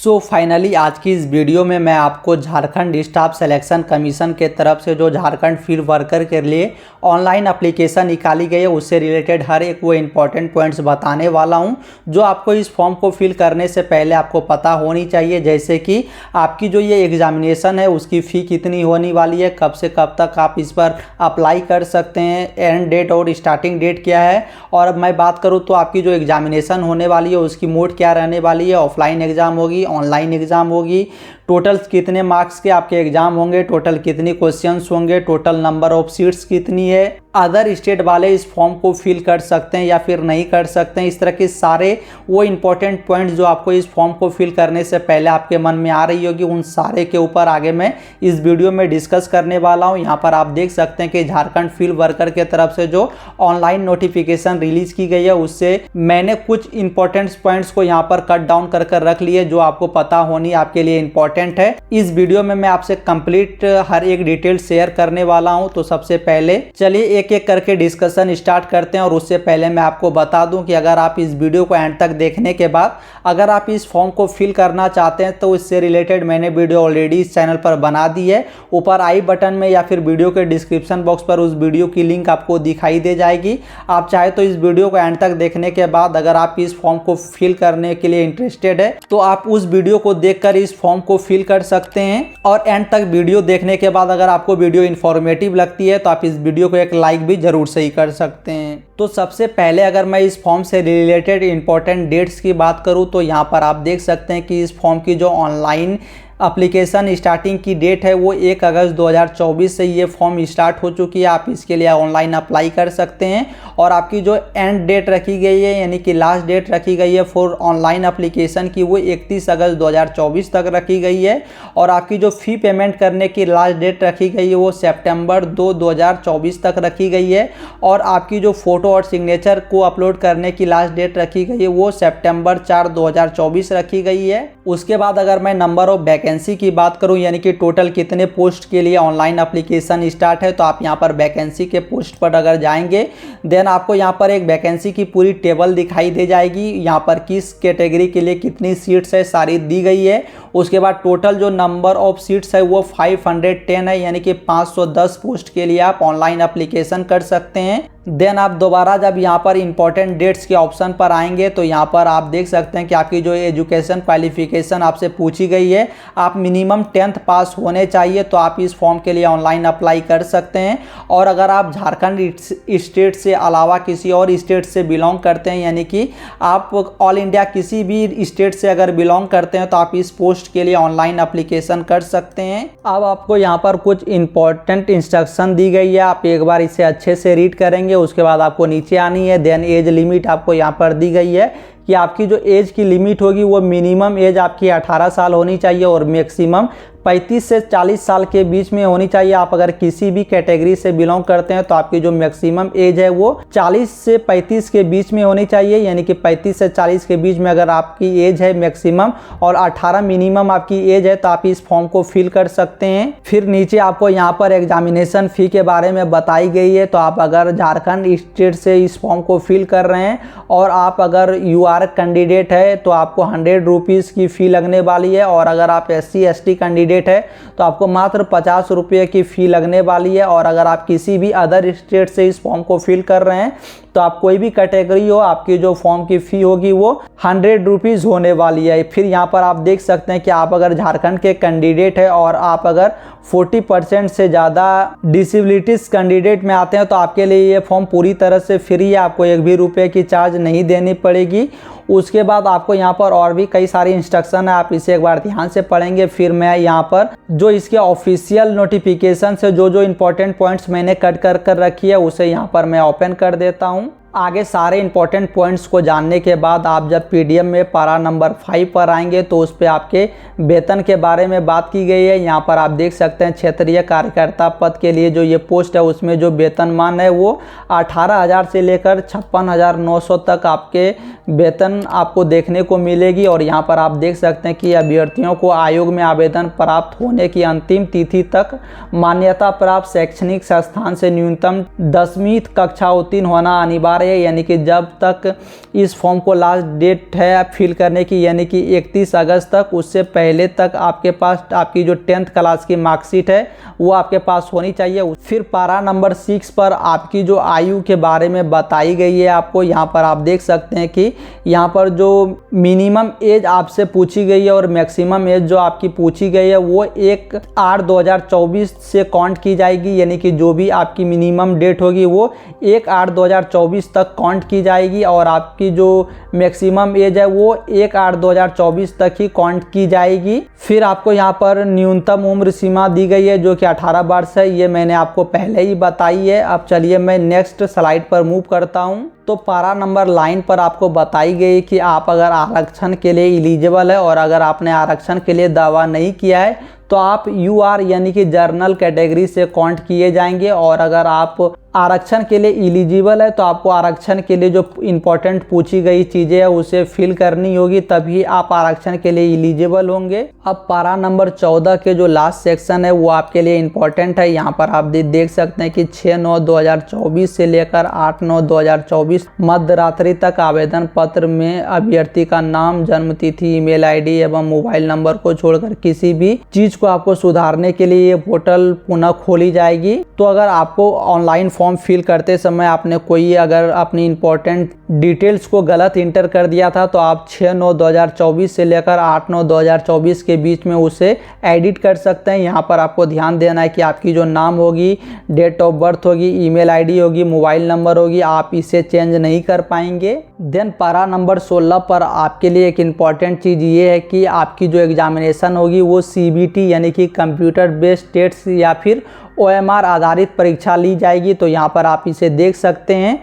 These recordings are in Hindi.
फाइनली आज की इस वीडियो में मैं आपको झारखंड स्टाफ सिलेक्शन कमीशन के तरफ से जो झारखंड फील्ड वर्कर के लिए ऑनलाइन एप्लीकेशन निकाली गई है उससे रिलेटेड हर एक वो इम्पॉर्टेंट पॉइंट्स बताने वाला हूं जो आपको इस फॉर्म को फिल करने से पहले आपको पता होनी चाहिए। जैसे कि आपकी जो ये एग्जामिनेशन है उसकी फ़ी कितनी होने वाली है, कब से कब तक आप इस पर अप्लाई कर सकते हैं, एंड डेट और स्टार्टिंग डेट क्या है। और अब मैं बात करूँ तो आपकी जो एग्जामिनेशन होने वाली है उसकी मोड क्या रहने वाली है, ऑफलाइन एग्ज़ाम होगी, ऑनलाइन एग्ज़ाम होगी, टोटल कितने मार्क्स के आपके एग्ज़ाम होंगे, टोटल कितनी क्वेश्चंस होंगे, टोटल नंबर ऑफ सीट्स कितनी है, अदर स्टेट वाले इस फॉर्म को फिल कर सकते हैं या फिर नहीं कर सकते हैं। इस तरह के सारे वो इंपॉर्टेंट पॉइंट्स जो आपको इस फॉर्म को फिल करने से पहले आपके मन में आ रही होगी, उन सारे के ऊपर आगे मैं इस वीडियो में डिस्कस करने वाला हूं। यहाँ पर आप देख सकते हैं कि झारखंड फील्ड वर्कर के तरफ से जो ऑनलाइन नोटिफिकेशन रिलीज की गई है उससे मैंने कुछ इंपॉर्टेंट पॉइंट्स को यहाँ पर कट डाउन कर रख लिए जो आपको पता होनी आपके लिए इंपॉर्टेंट है। इस वीडियो में मैं आपसे कंप्लीट हर एक डिटेल शेयर करने वाला हूं। तो सबसे पहले चलिए एक एक करके डिस्कशन स्टार्ट करते हैं। और उससे पहले मैं आपको बता दूं कि अगर आप इस वीडियो को एंड तक देखने के बाद अगर आप इस फॉर्म को फिल करना चाहते हैं तो इससे रिलेटेड मैंने वीडियो ऑलरेडी इस चैनल पर बना दी है। ऊपर आई बटन में या फिर वीडियो के डिस्क्रिप्शन बॉक्स पर उस वीडियो की लिंक आपको दिखाई दे जाएगी। आप चाहे तो इस वीडियो को एंड तक देखने के बाद अगर आप इस फॉर्म को फिल करने के लिए इंटरेस्टेड है तो आप उस वीडियो को देखकर इस फॉर्म को फिल कर सकते हैं। और एंड तक वीडियो देखने के बाद अगर आपको वीडियो इंफॉर्मेटिव लगती है तो आप इस वीडियो को एक लाइक भी जरूर से ही कर सकते हैं। तो सबसे पहले अगर मैं इस फॉर्म से रिलेटेड इंपॉर्टेंट डेट्स की बात करूं तो यहाँ पर आप देख सकते हैं कि इस फॉर्म की जो ऑनलाइन एप्लीकेशन स्टार्टिंग की डेट है वो 1 अगस्त 2024 से ये फॉर्म स्टार्ट हो चुकी है। आप इसके लिए ऑनलाइन अप्लाई कर सकते हैं। और आपकी जो एंड डेट रखी गई है यानी कि लास्ट डेट रखी गई है फॉर ऑनलाइन एप्लीकेशन की वो 31 अगस्त 2024 तक रखी गई है। और आपकी जो फ़ी पेमेंट करने की लास्ट डेट रखी गई है वो सितंबर 2, 2024 तक रखी गई है। और आपकी जो फ़ोटो और सिग्नेचर को अपलोड करने की लास्ट डेट रखी गई है वो सितंबर 4, 2024 रखी गई है। उसके बाद अगर मैं नंबर ऑफ वैकेंसी की बात करूं यानी कि टोटल कितने पोस्ट के लिए ऑनलाइन एप्लीकेशन स्टार्ट है तो आप यहां पर वैकेंसी के पोस्ट पर अगर जाएंगे देन आपको यहां पर एक वैकेंसी की पूरी टेबल दिखाई दे जाएगी। यहां पर किस कैटेगरी के लिए कितनी सीट्स है सारी दी गई है। उसके बाद टोटल जो नंबर ऑफ सीट्स है वो 510 है यानी कि 510 पोस्ट के लिए आप ऑनलाइन एप्लीकेशन कर सकते हैं। देन आप दोबारा जब यहाँ पर इंपॉर्टेंट डेट्स के ऑप्शन पर आएंगे तो यहाँ पर आप देख सकते हैं कि आपकी जो एजुकेशन क्वालिफिकेशन आपसे पूछी गई है, आप मिनिमम 10th पास होने चाहिए तो आप इस फॉर्म के लिए ऑनलाइन अप्लाई कर सकते हैं। और अगर आप झारखंड स्टेट से अलावा किसी और स्टेट से बिलोंग करते हैं यानी कि आप ऑल इंडिया किसी भी स्टेट से अगर बिलोंग करते हैं तो आप इस पोस्ट के लिए ऑनलाइन एप्लीकेशन कर सकते हैं। अब आपको यहाँ पर कुछ इंपॉर्टेंट इंस्ट्रक्शन दी गई है, आप एक बार इसे अच्छे से रीड करेंगे। उसके बाद आपको नीचे आनी है। देन एज लिमिट आपको यहाँ पर दी गई है कि आपकी जो एज की लिमिट होगी वो मिनिमम एज आपकी 18 साल होनी चाहिए और मैक्सिमम 35 से 40 साल के बीच में होनी चाहिए। आप अगर किसी भी कैटेगरी से बिलोंग करते हैं तो आपकी जो मैक्सिमम एज है वो 40 से 35 के बीच में होनी चाहिए यानी कि 35 से 40 के बीच में अगर आपकी एज है मैक्सिमम और 18 मिनिमम आपकी एज है तो आप इस फॉर्म को फिल कर सकते हैं। फिर नीचे आपको यहाँ पर एग्जामिनेशन फ़ी के बारे में बताई गई है। तो आप अगर झारखंड स्टेट से इस फॉर्म को फिल कर रहे हैं और आप अगर UR कैंडिडेट है तो आपको 100 रुपीज़ की फ़ी लगने वाली है। और अगर आप SC ST कैंडिडेट है तो आपको मात्र 50 रुपये की फ़ी लगने वाली है। और अगर आप किसी भी अदर स्टेट से इस फॉर्म को फिल कर रहे हैं तो आप कोई भी कैटेगरी हो आपकी जो फॉर्म की फ़ी होगी वो 100 रुपीज़ होने वाली है। फिर यहाँ पर आप देख सकते हैं कि आप अगर झारखंड के कैंडिडेट है और आप अगर 40% से ज़्यादा डिसेबिलिटीज़ कैंडिडेट में आते हैं तो आपके लिए ये फॉर्म पूरी तरह से फ्री है, आपको 1 भी रुपये की चार्ज नहीं देनी पड़ेगी। उसके बाद आपको यहाँ पर और भी कई सारी इंस्ट्रक्शन है, आप इसे एक बार ध्यान से पढ़ेंगे। फिर मैं यहाँ पर जो इसके ऑफिशियल नोटिफिकेशन से जो इंपॉर्टेंट पॉइंट्स मैंने कट कर रखी है उसे यहाँ पर मैं ओपन कर देता हूँ। आगे सारे इंपॉर्टेंट पॉइंट्स को जानने के बाद आप जब PDF में पारा नंबर 5 पर आएंगे तो उस पर आपके वेतन के बारे में बात की गई है। यहाँ पर आप देख सकते हैं क्षेत्रीय कार्यकर्ता पद के लिए जो ये पोस्ट है उसमें जो वेतनमान है वो 18,000 से लेकर 56,900 तक आपके वेतन आपको देखने को मिलेगी। और यहाँ पर आप देख सकते हैं कि अभ्यर्थियों को आयोग में आवेदन प्राप्त होने की अंतिम तिथि तक मान्यता प्राप्त शैक्षणिक संस्थान से न्यूनतम 10वीं कक्षा उत्तीर्ण होना अनिवार्य रही है, यानी कि जब तक इस फॉर्म को लास्ट डेट है फिल करने की, यानी कि 31 अगस्त तक, उससे पहले तक आपके पास आपकी जो 10th क्लास की मार्कशीट है वो आपके पास होनी चाहिए। फिर पारा नंबर 6 पर आपकी जो आयु के बारे में बताई गई है आपको। यहाँ पर आप देख सकते हैं कि यहाँ पर जो मिनिमम एज आपसे पूछी गई है और मैक्सिमम एज जो आपकी पूछी गई है वो 1/8/2024 से काउंट की जाएगी, यानी कि जो भी आपकी मिनिमम डेट होगी वो 1/8/2024 तक काउंट की जाएगी और आपकी जो मैक्सिमम एज है वो 1/8/2024 तक ही काउंट की जाएगी। फिर आपको यहाँ पर न्यूनतम उम्र सीमा दी गई है जो कि 18 वर्ष है, ये मैंने आपको पहले ही बताई है। अब चलिए मैं नेक्स्ट स्लाइड पर मूव करता हूँ। तो पारा नंबर 9 पर आपको बताई गई कि आप अगर आरक्षण के लिए एलिजिबल है और अगर आपने आरक्षण के लिए दावा नहीं किया है तो आप UR यानी कि जर्नल कैटेगरी से काउंट किए जाएंगे, और अगर आप आरक्षण के लिए एलिजिबल है तो आपको आरक्षण के लिए जो इम्पोर्टेंट पूछी गई चीज़ें हैं उसे फिल करनी होगी, तभी आप आरक्षण के लिए एलिजिबल होंगे। अब पारा नंबर 14 के जो लास्ट सेक्शन है वो आपके लिए इम्पोर्टेंट है। यहाँ पर आप देख सकते हैं कि 6/9/2024 से लेकर 8/9/2024 मध्य रात्रि तक आवेदन पत्र में अभ्यर्थी का नाम, जन्मतिथि, ईमेल ID एवं मोबाइल नंबर को छोड़कर किसी भी चीज़ को आपको सुधारने के लिए ये पोर्टल पुनः खोली जाएगी। तो अगर आपको ऑनलाइन फॉर्म फिल करते समय आपने कोई अगर अपनी इंपॉर्टेंट डिटेल्स को गलत इंटर कर दिया था तो आप 6/9/2024 से लेकर 8/9/2024 के बीच में उसे एडिट कर सकते हैं। यहाँ पर आपको ध्यान देना है कि आपकी जो नाम होगी, डेट ऑफ बर्थ होगी, ईमेल ID होगी, मोबाइल नंबर होगी, आप इसे चेंज नहीं कर पाएंगे। देन पारा नंबर 16 पर आपके लिए एक इम्पॉर्टेंट चीज़ ये है कि आपकी जो एग्जामिनेशन होगी वो CBT यानी कि कंप्यूटर बेस्ड टेस्ट या फिर OMR आधारित परीक्षा ली जाएगी। तो यहाँ पर आप इसे देख सकते हैं,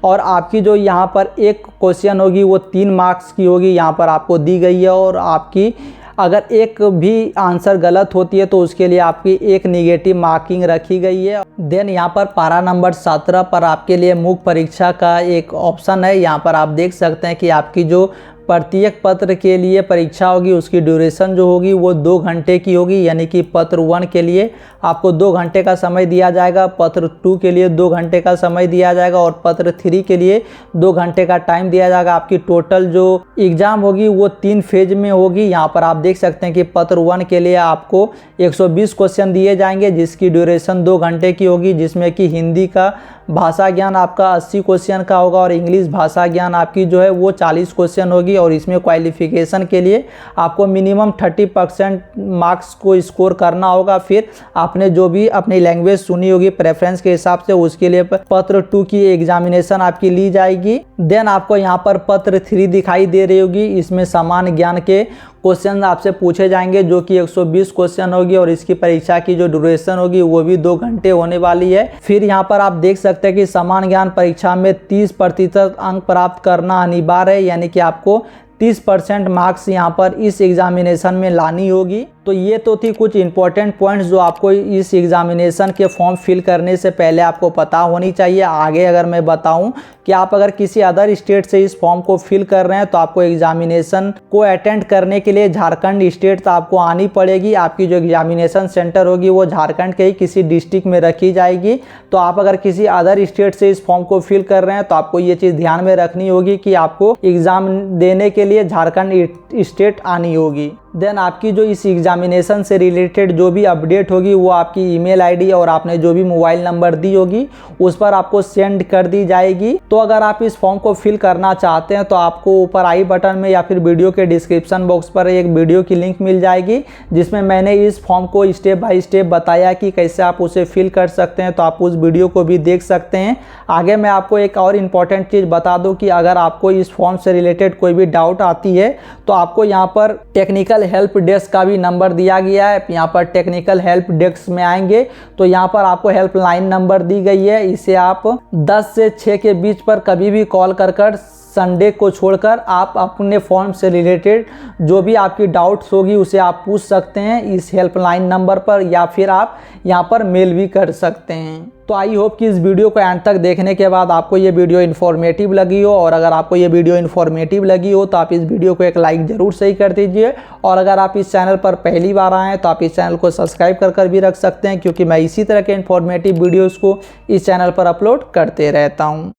और आपकी जो यहाँ पर एक क्वेश्चन होगी वो 3 मार्क्स की होगी, यहाँ पर आपको दी गई है, और आपकी अगर एक भी आंसर गलत होती है तो उसके लिए आपकी एक निगेटिव मार्किंग रखी गई है। देन यहाँ पर पारा नंबर 17 पर आपके लिए मुख्य परीक्षा का एक ऑप्शन है। यहाँ पर आप देख सकते हैं कि आपकी जो प्रत्येक पत्र के लिए परीक्षा होगी उसकी ड्यूरेशन जो होगी वो 2 घंटे की होगी, यानी कि पत्र 1 के लिए आपको 2 घंटे का समय दिया जाएगा, पत्र 2 के लिए 2 घंटे का समय दिया जाएगा और पत्र 3 के लिए 2 घंटे का टाइम दिया जाएगा। आपकी टोटल जो एग्ज़ाम होगी वो 3 फेज में होगी। यहाँ पर आप देख सकते हैं कि पत्र 1 के लिए आपको 120 क्वेश्चन दिए जाएंगे जिसकी ड्यूरेशन 2 घंटे की होगी, जिसमें कि हिंदी का भाषा ज्ञान आपका 80 क्वेश्चन का होगा और इंग्लिश भाषा ज्ञान आपकी जो है वो 40 क्वेश्चन होगी, और इसमें क्वालिफिकेशन के लिए आपको मिनिमम 30% मार्क्स को स्कोर करना होगा। फिर आपने जो भी अपनी लैंग्वेज सुनी होगी प्रेफरेंस के हिसाब से उसके लिए पत्र 2 की एग्जामिनेशन आपकी ली जाएगी। देन आपको यहाँ पर पत्र 3 दिखाई दे रही होगी, इसमें सामान्य ज्ञान के क्वेश्चन आपसे पूछे जाएंगे जो कि 120 क्वेश्चन होगी, और इसकी परीक्षा की जो ड्यूरेशन होगी वो भी 2 घंटे होने वाली है। फिर यहाँ पर आप देख सकते हैं कि सामान्य ज्ञान परीक्षा में 30% अंक प्राप्त करना अनिवार्य है, यानी कि आपको 30% मार्क्स यहाँ पर इस एग्जामिनेशन में लानी होगी। तो ये तो थी कुछ इंपॉर्टेंट पॉइंट्स जो आपको इस एग्जामिनेशन के फॉर्म फिल करने से पहले आपको पता होनी चाहिए। आगे अगर मैं बताऊं कि आप अगर किसी अदर स्टेट से इस फॉर्म को फिल कर रहे हैं तो आपको एग्जामिनेशन को अटेंड करने के लिए झारखंड स्टेट आपको आनी पड़ेगी। आपकी जो एग्जामिनेशन सेंटर होगी वो झारखंड के ही किसी डिस्ट्रिक्ट में रखी जाएगी। तो आप अगर किसी अदर स्टेट से इस फॉर्म को फिल कर रहे हैं तो आपको ये चीज़ ध्यान में रखनी होगी कि आपको एग्ज़ाम देने के लिए झारखंड स्टेट आनी होगी। देन आपकी जो इस एग्जामिनेशन से रिलेटेड जो भी अपडेट होगी वो आपकी ईमेल ID और आपने जो भी मोबाइल नंबर दी होगी उस पर आपको सेंड कर दी जाएगी। तो अगर आप इस फॉर्म को फिल करना चाहते हैं तो आपको ऊपर आई बटन में या फिर वीडियो के डिस्क्रिप्शन बॉक्स पर एक वीडियो की लिंक मिल जाएगी जिसमें मैंने इस फॉर्म को स्टेप बाय स्टेप बताया कि कैसे आप उसे फिल कर सकते हैं। तो आप उस वीडियो को भी देख सकते हैं। आगे मैं आपको एक और इम्पॉर्टेंट चीज़ बता दूं कि अगर आपको इस फॉर्म से रिलेटेड कोई भी डाउट आती है तो आपको यहाँ पर टेक्निकल हेल्प डेस्क का भी नंबर दिया गया है। यहाँ पर टेक्निकल हेल्प डेस्क में आएंगे तो यहाँ पर आपको हेल्पलाइन नंबर दी गई है। इसे आप 10 से 6 के बीच पर कभी भी कॉल कर संडे को छोड़कर आप अपने फॉर्म से रिलेटेड जो भी आपकी डाउट्स होगी उसे आप पूछ सकते हैं इस हेल्पलाइन नंबर पर, या फिर आप यहाँ पर मेल भी कर सकते हैं। तो आई होप कि इस वीडियो को एंड तक देखने के बाद आपको ये वीडियो इन्फॉर्मेटिव लगी हो, और अगर आपको ये वीडियो इन्फॉर्मेटिव लगी हो तो आप इस वीडियो को एक लाइक ज़रूर सही कर दीजिए। और अगर आप इस चैनल पर पहली बार आए हैं तो आप इस चैनल को सब्सक्राइब कर भी रख सकते हैं, क्योंकि मैं इसी तरह के इन्फॉर्मेटिव वीडियोज़ को इस चैनल पर अपलोड करते रहता हूँ।